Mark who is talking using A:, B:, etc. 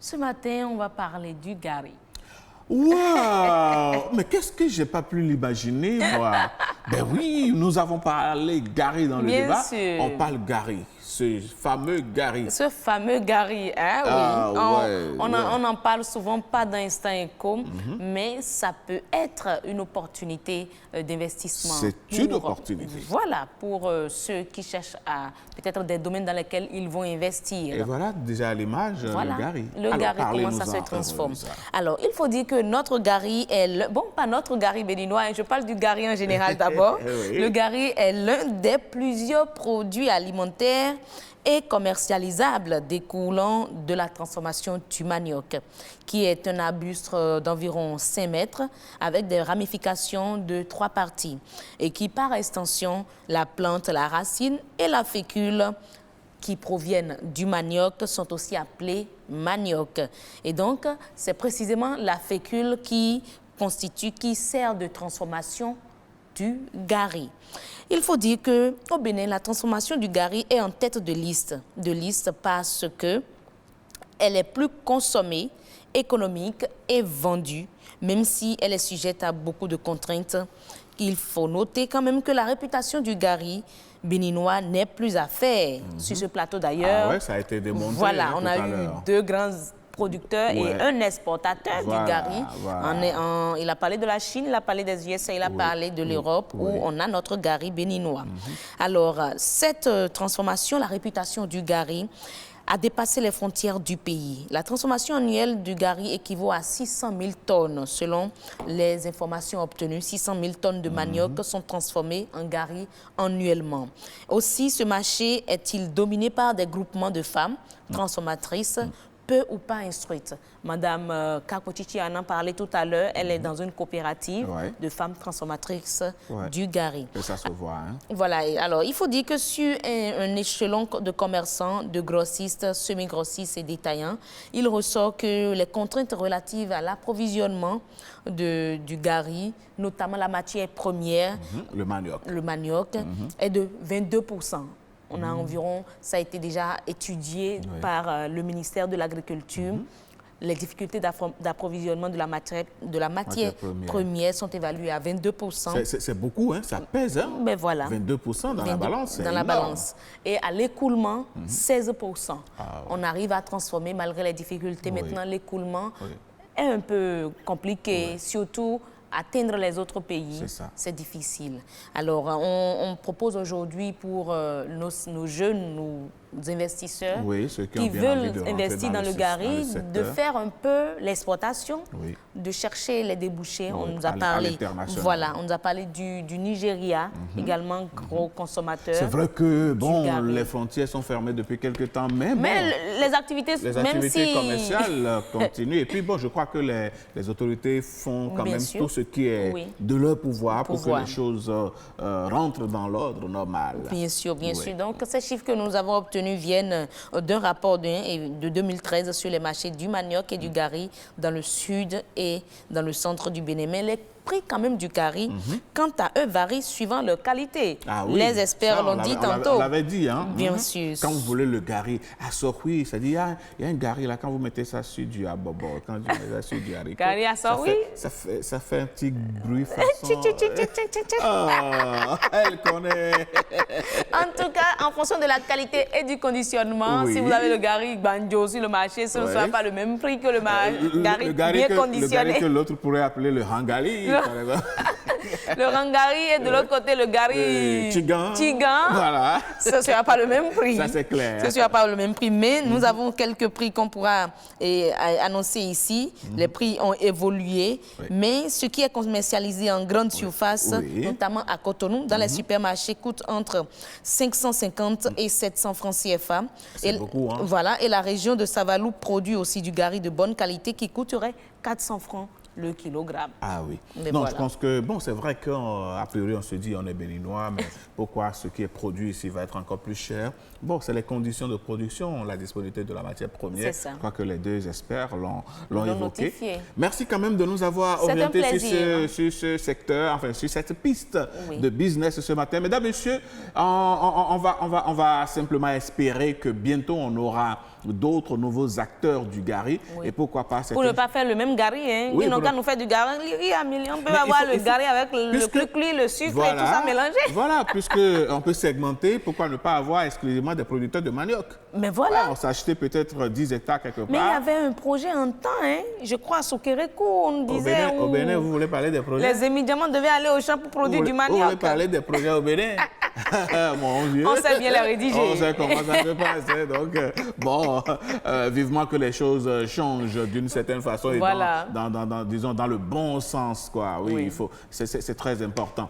A: Ce matin, on va parler du gari.
B: Waouh! Mais qu'est-ce que j'ai pas pu l'imaginer, moi? Ben oui, nous avons parlé gari dans le
A: Bien
B: débat.
A: sûr.
B: On parle gari, ce fameux gari.
A: Ce fameux gari, hein,
B: Ah,
A: oui.
B: ouais.
A: On en parle souvent pas d'instant éco, mais ça peut être une opportunité d'investissement.
B: C'est une opportunité.
A: Voilà, pour ceux qui cherchent à peut-être des domaines dans lesquels ils vont investir.
B: Et voilà déjà à l'image
A: Voilà,
B: le gari.
A: le gari, comment ça se transforme. Alors, il faut dire que notre gari est, bon, pas notre gari béninois, hein, je parle du gari en général d'abord.
B: Oui.
A: Le gari est l'un des plusieurs produits alimentaires et commercialisables découlant de la transformation du manioc, qui est un arbuste d'environ 5 mètres avec des ramifications de 3 parties et qui, par extension, la plante, la racine et la fécule qui proviennent du manioc sont aussi appelés manioc. Et donc, c'est précisément la fécule qui sert de transformation du gari. Il faut dire qu'au Bénin, la transformation du gari est en tête de liste parce que elle est plus consommée, économique et vendue, même si elle est sujette à beaucoup de contraintes. Il faut noter quand même que la réputation du gari béninois n'est plus à faire. Sur ce plateau d'ailleurs,
B: Ah ouais, ça a été démontré.
A: voilà, on a
B: tout à
A: eu
B: l'heure.
A: 2 grands producteurs et
B: Ouais.
A: un exportateur
B: Voilà,
A: du gari.
B: voilà.
A: Il a parlé de la Chine, il a parlé des USA, il a parlé de l'Europe où on a notre gari béninois. Alors, cette transformation, la réputation du gari a dépassé les frontières du pays. La transformation annuelle du gari équivaut à 600 000 tonnes. Selon les informations obtenues, 600 000 tonnes de manioc sont transformées en gari annuellement. Aussi, ce marché est-il dominé par des groupements de femmes transformatrices peu ou pas instruites. Madame Kakochichi en a parlé tout à l'heure. Elle est dans une coopérative de femmes transformatrices du gari.
B: Et ça se voit, hein?
A: Voilà. Et alors, il faut dire que sur un échelon de commerçants, de grossistes, semi-grossistes et détaillants, il ressort que les contraintes relatives à l'approvisionnement du gari, notamment la matière première,
B: Le manioc.
A: le manioc, est de 22%. On a environ, ça a été déjà étudié par le ministère de l'Agriculture. Les difficultés d'approvisionnement de la matière première sont évaluées à 22%.
B: C'est beaucoup, hein? Ça pèse, hein?
A: Mais voilà.
B: 22% dans la balance, c'est
A: dans la
B: énorme.
A: balance. Et à l'écoulement, 16%. On arrive à transformer malgré les difficultés. Maintenant, l'écoulement est un peu compliqué, surtout atteindre les autres pays, c'est difficile. Alors, on propose aujourd'hui pour nos jeunes, nos investisseurs
B: ceux
A: qui veulent investir dans le gari, de faire un peu l'exportation, de chercher les débouchés. On nous a parlé, voilà, on nous a parlé du Nigeria, également gros consommateur.
B: C'est vrai que bon, les frontières sont fermées depuis quelques temps, mais
A: les activités
B: commerciales continuent. Et puis bon, je crois que les autorités font quand même tout ce qui est de leur pouvoir pour que les choses rentrent dans l'ordre normal.
A: Bien sûr, bien sûr. Donc ces chiffres que nous avons obtenus viennent d'un rapport de 2013 sur les marchés du manioc et du gari dans le sud et dans le centre du Bénin. Mais les prix quand même du gari, quant à eux, varient suivant leur qualité. Les experts l'ont dit tantôt.
B: On l'avait dit, hein?
A: Bien sûr.
B: Quand vous voulez le gari à Sokoui, ça dit, il y a un gari là, quand vous mettez ça sur du abobo, quand vous mettez ça sur du haricot,
A: gari à Sokoui,
B: ça fait un petit bruit façon... Elle connaît.
A: En tout cas, en fonction de la qualité et du conditionnement, si vous avez le gari banjo sur le marché, ce ne sera pas le même prix que le gari bien conditionné.
B: Le gari que l'autre pourrait appeler le hangali.
A: Le rangari et de l'autre côté le gari
B: Tigan.
A: Voilà. Ce ne sera pas le même prix.
B: Ça, c'est clair.
A: Ce ne sera pas le même prix. Mais nous avons quelques prix qu'on pourra annoncer ici. Les prix ont évolué. Mais ce qui est commercialisé en grande surface, notamment à Cotonou, dans les supermarchés, coûte entre 550 et 700 francs CFA.
B: C'est beaucoup, hein?
A: Voilà. Et la région de Savalou produit aussi du gari de bonne qualité qui coûterait 400 francs le kilogramme.
B: Ah oui.
A: Mais
B: non,
A: voilà.
B: Je pense que, bon, c'est vrai qu'a priori, on se dit on est béninois, mais pourquoi ce qui est produit ici va être encore plus cher? Bon, c'est les conditions de production, la disponibilité de la matière première. Je crois que les deux experts l'ont évoqué.
A: Notifié.
B: Merci quand même de nous avoir orientés sur ce secteur, enfin, sur cette piste de business ce matin. Mesdames, Messieurs, on va simplement espérer que bientôt on aura d'autres nouveaux acteurs du gari. Oui. Et pourquoi pas...
A: Pour ne pas faire le même gari, hein. Oui, quand nous fait du gari, on peut avoir le gari avec le clucli, le sucre et tout ça mélangé.
B: Voilà, puisqu'on peut segmenter, pourquoi ne pas avoir exclusivement des producteurs de manioc?
A: Mais voilà.
B: Ouais, on s'achetait peut-être 10 hectares quelque part.
A: Mais il y avait un projet en temps, hein. Je crois à Sokerekou, on disait...
B: Au Bénin, vous voulez parler des projets?
A: Les émidiamants devaient aller au champ pour produire du manioc.
B: Vous voulez parler des projets au Bénin? Mon Dieu.
A: On sait bien les rédiger.
B: On sait comment ça se passe. Donc, bon, vivement que les choses changent d'une certaine façon et disons, dans le bon sens, quoi. Oui, il faut, c'est très important.